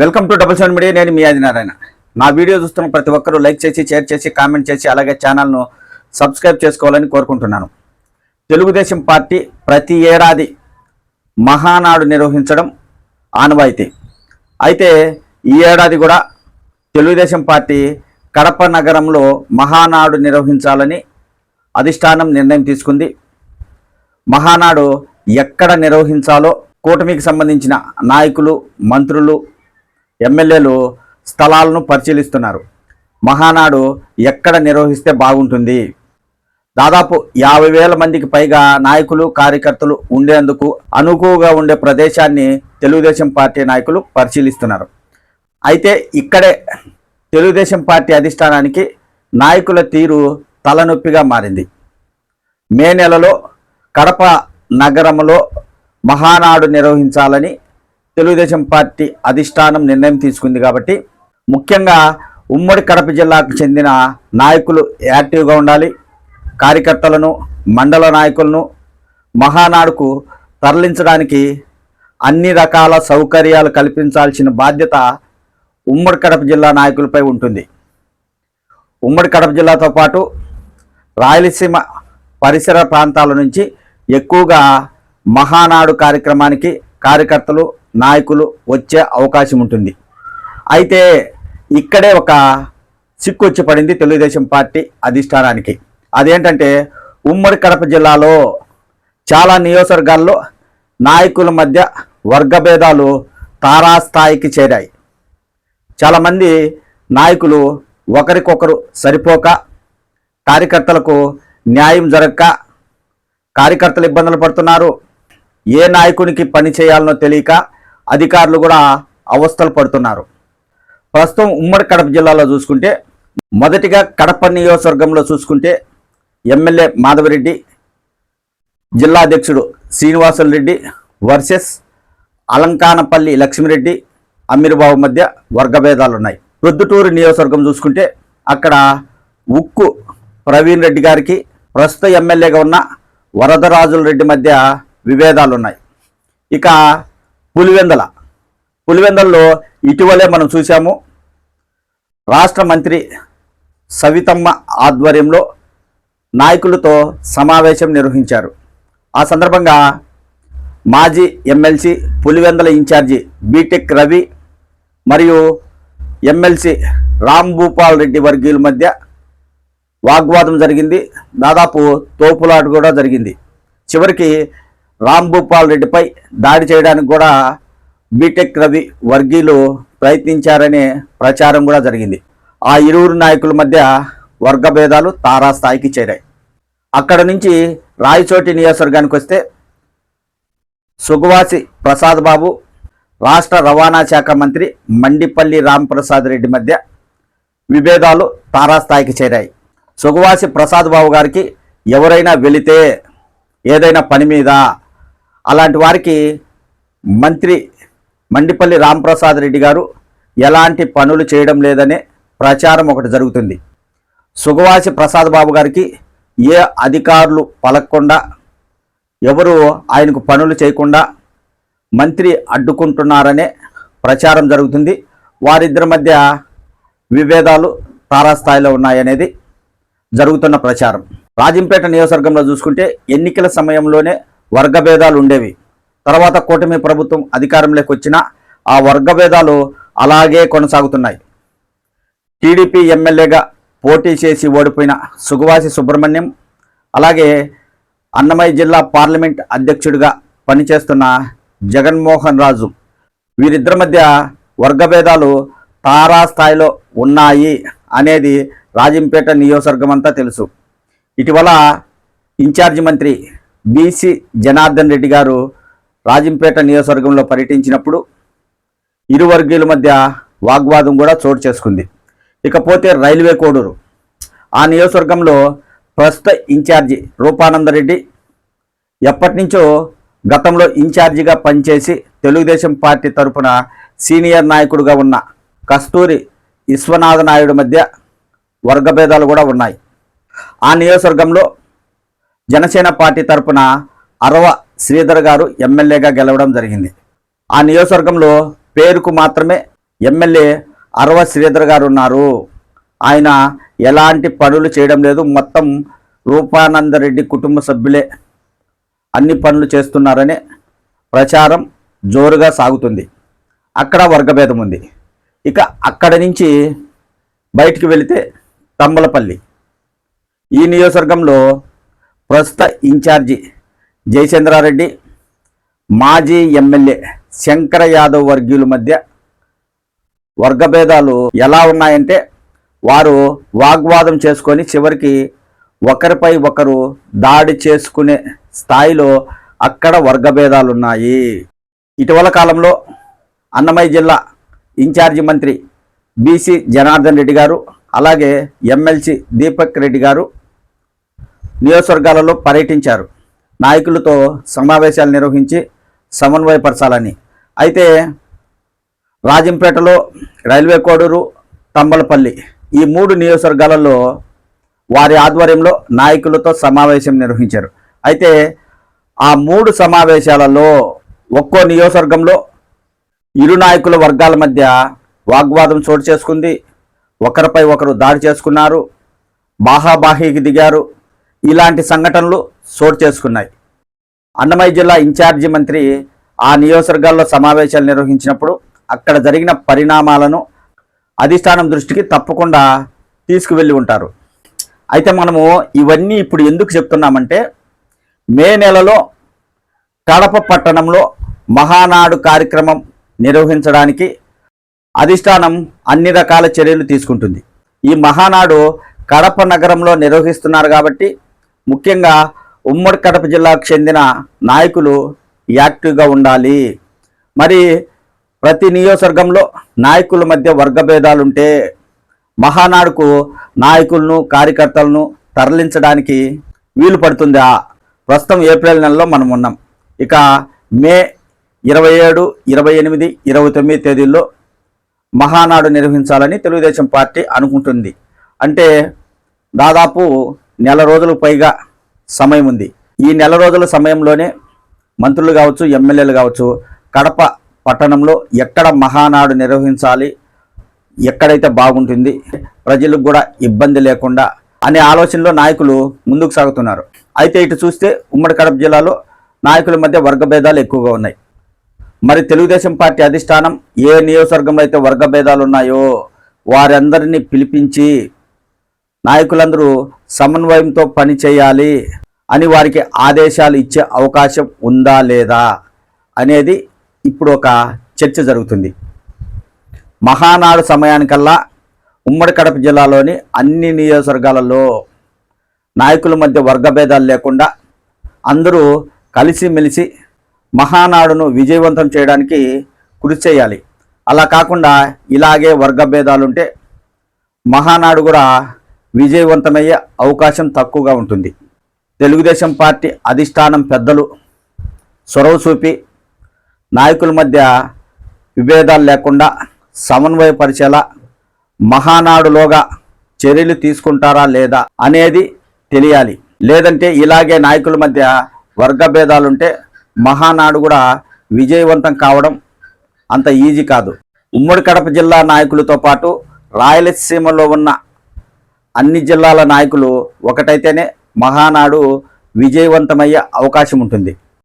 Welcome to double seven media. నేను మీ ఆదినారాయణ. నా video చూస్తున్న ప్రతి ఒక్కరూ లైక్ చేసి, షేర్ చేసి, కామెంట్ చేసి, అలాగే ఛానల్ను సబ్స్క్రైబ్ చేసుకోవాలని కోరుకుంటున్నాను. తెలుగుదేశం పార్టీ ప్రతి ఏడాది మహానాడు నిర్వహించడం ఆనవాయితీ. అయితే ఈ ఏడాది కూడా తెలుగుదేశం పార్టీ కడప నగరంలో మహానాడు నిర్వహించాలని అధిష్టానం నిర్ణయం తీసుకుంది. మహానాడు ఎక్కడ నిర్వహించాలో కూటమికి సంబంధించిన నాయకులు, మంత్రులు, ఎమ్మెల్యేలు స్థలాలను పరిశీలిస్తున్నారు. మహానాడు ఎక్కడ నిర్వహిస్తే బాగుంటుంది? దాదాపు 50,000 మందికి పైగా నాయకులు, కార్యకర్తలు ఉండేందుకు అనుకువగా ఉండే ప్రదేశాన్ని తెలుగుదేశం పార్టీ నాయకులు పరిశీలిస్తున్నారు. అయితే ఇక్కడే తెలుగుదేశం పార్టీ అధిష్టానానికి నాయకుల తీరు తలనొప్పిగా మారింది. మే నెలలో కడప నగరంలో మహానాడు నిర్వహించాలని తెలుగుదేశం పార్టీ అధిష్టానం నిర్ణయం తీసుకుంది. కాబట్టి ముఖ్యంగా ఉమ్మడి కడప జిల్లాకు చెందిన నాయకులు యాక్టివ్గా ఉండాలి. కార్యకర్తలను, మండల నాయకులను మహానాడుకు తరలించడానికి అన్ని రకాల సౌకర్యాలు కల్పించాల్సిన బాధ్యత ఉమ్మడి కడప జిల్లా నాయకులపై ఉంటుంది. ఉమ్మడి కడప జిల్లాతో పాటు రాయలసీమ పరిసర ప్రాంతాల నుంచి ఎక్కువగా మహానాడు కార్యక్రమానికి కార్యకర్తలు, నాయకులు వచ్చే అవకాశం ఉంటుంది. అయితే ఇక్కడే ఒక సిక్కు వచ్చి పడింది తెలుగుదేశం పార్టీ అధిష్టానానికి. అదేంటంటే ఉమ్మడి కడప జిల్లాలో చాలా నియోజకవర్గాల్లో నాయకుల మధ్య వర్గభేదాలు తారాస్థాయికి చేరాయి. చాలామంది నాయకులు ఒకరికొకరు సరిపోక, కార్యకర్తలకు న్యాయం జరగక కార్యకర్తలు ఇబ్బందులు పడుతున్నారు. ఏ నాయకునికి పని చేయాలనో తెలియక అధికారులు కూడా అవస్థలు పడుతున్నారు. ప్రస్తుతం ఉమ్మడి కడప జిల్లాలో చూసుకుంటే మొదటిగా కడప నియోజకవర్గంలో చూసుకుంటే ఎమ్మెల్యే మాధవరెడ్డి, జిల్లా అధ్యక్షుడు శ్రీనివాసులు రెడ్డి వర్సెస్ అలంకానపల్లి లక్ష్మిరెడ్డి, అమీర్బాబు మధ్య వర్గభేదాలు ఉన్నాయి. ప్రొద్దుటూరు నియోజకవర్గం చూసుకుంటే అక్కడ ఉక్కు ప్రవీణ్ రెడ్డి గారికి ప్రస్తుత ఎమ్మెల్యేగా ఉన్న వరదరాజుల రెడ్డి మధ్య విభేదాలు ఉన్నాయి. ఇక పులివెందల్లో ఇటీవలే మనం చూసాము, రాష్ట్ర మంత్రి సవితమ్మ ఆధ్వర్యంలో నాయకులతో సమావేశం నిర్వహించారు. ఆ సందర్భంగా మాజీ MLC Pulivendula incharge BTech Ravi మరియు ఎమ్మెల్సీ రాంభూపాల్ రెడ్డి వర్గీయుల మధ్య వాగ్వాదం జరిగింది. దాదాపు తోపులాట కూడా జరిగింది. చివరికి రాంభూపాల్ రెడ్డిపై దాడి చేయడానికి కూడా బీటెక్ రవి వర్గీయులు ప్రయత్నించారనే ప్రచారం కూడా జరిగింది. ఆ ఇరువురు నాయకుల మధ్య వర్గభేదాలు తారాస్థాయికి చేరాయి. అక్కడ నుంచి రాయచోటి నియోజకవర్గానికి వస్తే సుగవాసి ప్రసాద్ బాబు, రాష్ట్ర రవాణా శాఖ మంత్రి మండిపల్లి రాంప్రసాద్ రెడ్డి మధ్య విభేదాలు తారాస్థాయికి చేరాయి. సుగవాసి ప్రసాద్ బాబు గారికి ఎవరైనా వెళితే ఏదైనా పని మీద అలాంటి వారికి మంత్రి మండిపల్లి రాంప్రసాద్ రెడ్డి గారు ఎలాంటి పనులు చేయడం లేదనే ప్రచారం ఒకటి జరుగుతుంది. సుగవాసి ప్రసాద్ బాబు గారికి ఏ అధికారులు పలకకుండా, ఎవరు ఆయనకు పనులు చేయకుండా మంత్రి అడ్డుకుంటున్నారనే ప్రచారం జరుగుతుంది. వారిద్దరి మధ్య విభేదాలు తారాస్థాయిలో ఉన్నాయనేది జరుగుతున్న ప్రచారం. రాజంపేట నియోజకవర్గంలో చూసుకుంటే ఎన్నికల సమయంలోనే వర్గభేదాలు ఉండేవి. తర్వాత కూటమి ప్రభుత్వం అధికారంలోకి వచ్చినా ఆ వర్గభేదాలు అలాగే కొనసాగుతున్నాయి. టీడీపీ ఎమ్మెల్యేగా పోటీ చేసి ఓడిపోయిన సుగవాసి సుబ్రహ్మణ్యం, అలాగే అన్నమయ్య జిల్లా పార్లమెంట్ అధ్యక్షుడిగా పనిచేస్తున్న జగన్మోహన్ రాజు, వీరిద్దరి మధ్య వర్గభేదాలు తారాస్థాయిలో ఉన్నాయి అనేది రాజంపేట నియోజకవర్గం అంతా తెలుసు. ఇటీవల ఇన్ఛార్జి మంత్రి బీసీ జనార్దన్ రెడ్డి గారు రాజంపేట నియోజకవర్గంలో పర్యటించినప్పుడు ఇరు వర్గీయుల మధ్య వాగ్వాదం కూడా చోటు చేసుకుంది. ఇకపోతే రైల్వే కోడూరు, ఆ నియోజకవర్గంలో ప్రస్తుత ఇన్ఛార్జి రూపానందరెడ్డి ఎప్పటి నుంచో గతంలో ఇన్ఛార్జిగా పనిచేసి తెలుగుదేశం పార్టీ తరఫున సీనియర్ నాయకుడిగా ఉన్న కస్తూరి విశ్వనాథ నాయుడు మధ్య వర్గభేదాలు కూడా ఉన్నాయి. ఆ నియోజకవర్గంలో జనసేన పార్టీ తరఫున అరవ శ్రీధర్ గారు ఎమ్మెల్యేగా గెలవడం జరిగింది. ఆ నియోజకవర్గంలో పేరుకు మాత్రమే ఎమ్మెల్యే అరవ శ్రీధర్ గారు ఉన్నారు. ఆయన ఎలాంటి పనులు చేయడం లేదు, మొత్తం రూపానందరెడ్డి కుటుంబ సభ్యులే అన్ని పనులు చేస్తున్నారనే ప్రచారం జోరుగా సాగుతుంది. అక్కడ వర్గభేదం ఉంది. ఇక అక్కడి నుంచి బయటికి వెళితే తంబలపల్లి, ఈ నియోజకవర్గంలో ప్రస్తుత ఇన్ఛార్జి జయచంద్రారెడ్డి, మాజీ ఎమ్మెల్యే శంకర యాదవ్ వర్గీయుల మధ్య వర్గభేదాలు ఎలా ఉన్నాయంటే, వారు వాగ్వాదం చేసుకొని చివరికి ఒకరిపై ఒకరు దాడి చేసుకునే స్థాయిలో అక్కడ వర్గభేదాలు ఉన్నాయి. ఇటీవల కాలంలో అన్నమయ్య జిల్లా ఇన్ఛార్జి మంత్రి బీసీ జనార్దన్ రెడ్డి గారు, అలాగే ఎమ్మెల్సీ దీపక్ రెడ్డి గారు నియోజకవర్గాలలో పర్యటించారు. నాయకులతో సమావేశాలు నిర్వహించి సమన్వయపరచాలని. అయితే రాజంపేటలో, రైల్వే కోడూరు, తంబలపల్లి ఈ 3 నియోజకవర్గాలలో వారి ఆధ్వర్యంలో నాయకులతో సమావేశం నిర్వహించారు. అయితే ఆ 3 సమావేశాలలో ఒక్కో నియోజకవర్గంలో ఇరు నాయకుల వర్గాల మధ్య వాగ్వాదం చోటు చేసుకుంది. ఒకరిపై ఒకరు దాడి చేసుకున్నారు, బాహాబాహీకి దిగారు. ఇలాంటి సంఘటనలు చోటు చేసుకున్నాయి. అన్నమయ్య జిల్లా ఇన్ఛార్జి మంత్రి ఆ నియోజకవర్గాల్లో సమావేశాలు నిర్వహించినప్పుడు అక్కడ జరిగిన పరిణామాలను అధిష్టానం దృష్టికి తప్పకుండా తీసుకువెళ్ళి ఉంటారు. అయితే మనము ఇవన్నీ ఇప్పుడు ఎందుకు చెప్తున్నామంటే, మే నెలలో కడప పట్టణంలో మహానాడు కార్యక్రమం నిర్వహించడానికి అధిష్టానం అన్ని రకాల చర్యలు తీసుకుంటుంది. ఈ మహానాడు కడప నగరంలో నిర్వహిస్తున్నారు కాబట్టి ముఖ్యంగా ఉమ్మడి కడప జిల్లాకు చెందిన నాయకులు యాక్టివ్గా ఉండాలి. మరి ప్రతి నియోజకవర్గంలో నాయకుల మధ్య వర్గభేదాలుంటే మహానాడుకు నాయకులను, కార్యకర్తలను తరలించడానికి వీలు పడుతుందా? ప్రస్తుతం ఏప్రిల్ నెలలో మనం ఉన్నాం. ఇక మే 27, 28, 29 తేదీల్లో మహానాడు నిర్వహించాలని తెలుగుదేశం పార్టీ అనుకుంటుంది. అంటే దాదాపు నెల రోజులకు పైగా సమయం ఉంది. ఈ నెల రోజుల సమయంలోనే మంత్రులు కావచ్చు, ఎమ్మెల్యేలు కావచ్చు, కడప పట్టణంలో ఎక్కడ మహానాడు నిర్వహించాలి, ఎక్కడైతే బాగుంటుంది, ప్రజలకు కూడా ఇబ్బంది లేకుండా అనే ఆలోచనలో నాయకులు ముందుకు సాగుతున్నారు. అయితే ఇటు చూస్తే ఉమ్మడి కడప జిల్లాలో నాయకుల మధ్య వర్గభేదాలు ఎక్కువగా ఉన్నాయి. మరి తెలుగుదేశం పార్టీ అధిష్టానం ఏ నియోజకవర్గంలో అయితే వర్గభేదాలు ఉన్నాయో వారందరినీ పిలిపించి నాయకులందరూ సమన్వయంతో పని చేయాలి అని వారికి ఆదేశాలు ఇచ్చే అవకాశం ఉందా లేదా అనేది ఇప్పుడు ఒక చర్చ జరుగుతుంది. మహానాడు సమయానికల్లా ఉమ్మడి కడప జిల్లాలోని అన్ని నియోజకవర్గాలలో నాయకుల మధ్య వర్గభేదాలు లేకుండా అందరూ కలిసిమెలిసి మహానాడును విజయవంతం చేయడానికి కృషి చేయాలి. అలా కాకుండా ఇలాగే వర్గభేదాలుంటే మహానాడు కూడా విజయవంతమయ్యే అవకాశం తక్కువగా ఉంటుంది. తెలుగుదేశం పార్టీ అధిష్టానం పెద్దలు చొరవ చూపి నాయకుల మధ్య విభేదాలు లేకుండా సమన్వయపరిచేలా మహానాడులోగా చర్యలు తీసుకుంటారా లేదా అనేది తెలియాలి. లేదంటే ఇలాగే నాయకుల మధ్య వర్గభేదాలుంటే మహానాడు కూడా విజయవంతం కావడం అంత ఈజీ కాదు. ఉమ్మడి కడప జిల్లా నాయకులతో పాటు రాయలసీమలో ఉన్న అన్ని జిల్లాల నాయకులు ఒకటైతేనే మహానాడు విజయవంతమయ్యే అవకాశం ఉంటుంది.